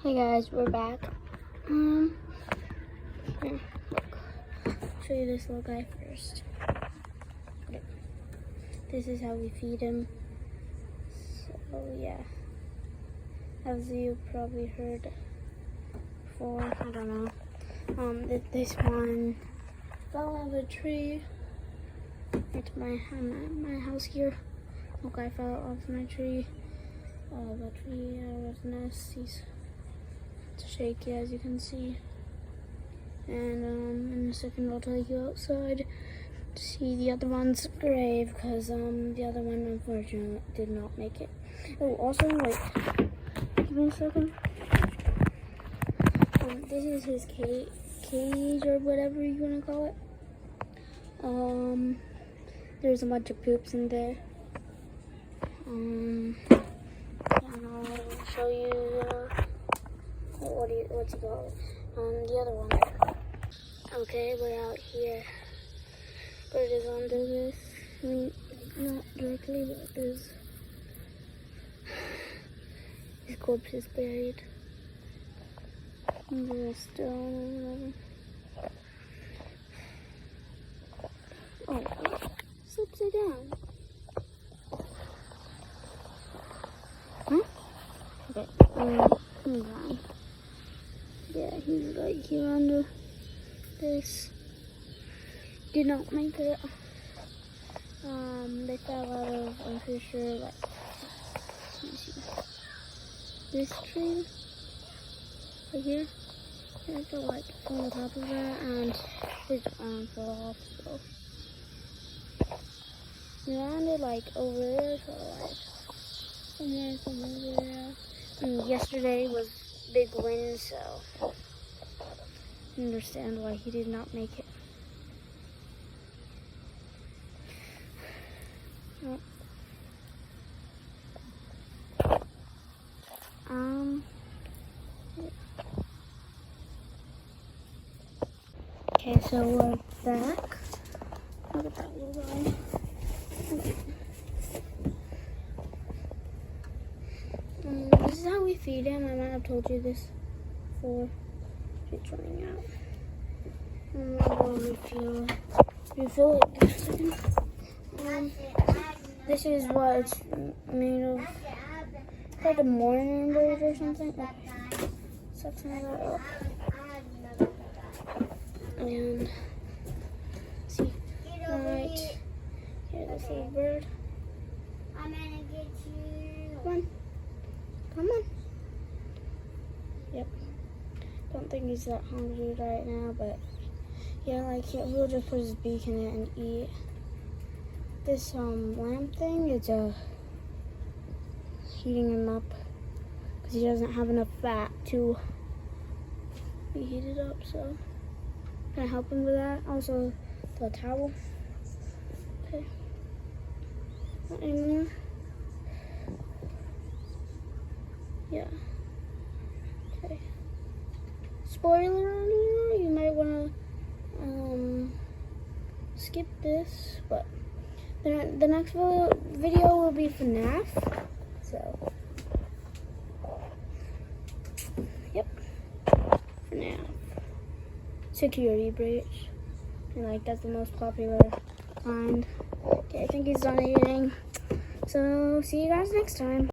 Hey guys, we're back. Here, look. Show you this little guy first. Okay. This is how we feed him. So yeah, as you probably heard before, I don't know. This one fell out of a tree. It's my house here. Look, I fell off my tree. The tree was nest. It's shaky, as you can see. And in a second I'll take you outside to see the other one's grave, because the other one unfortunately did not make it. Oh, also wait, give me a second. This is his cage or whatever you wanna call it. There's a bunch of poops in there. And I'll show you what's it called? The other one. Okay, we're out here. But it is under this. I mean, not directly, but there's his corpse is buried under a stone or whatever. Oh, it's upside down. Huh? Okay, move on. Yeah, he's right here under this. Did not make it. They fell out of, I'm pretty sure, like, let me see, this tree right here. They fell like on the top of that, and his arm fell off. So he landed like over there, so like somewhere there. And yesterday was big wind, so I understand why he did not make it. Oh. Yeah. Okay, so we're back. Look at that little guy. Okay. This is how we feed him. I might have told you this before. It's running out. We'll refill it in a second. This is what it's made of. It's like a morning bird or something. Sucks some of that up. And see, right here, this little bird. I'm gonna get you. Come on. Come on. Yep. Don't think he's that hungry right now, but yeah, like he'll just put his beak in it and eat. This lamp thing is heating him up because he doesn't have enough fat to be heated up. So can I help him with that? Also the towel. Okay. Not anymore. Yeah. Okay. Spoiler alert, you might want to skip this, but the next video will be FNAF. So, yep, FNAF. Security breach. And like that's the most popular kind. Okay, I think he's done eating. So see you guys next time.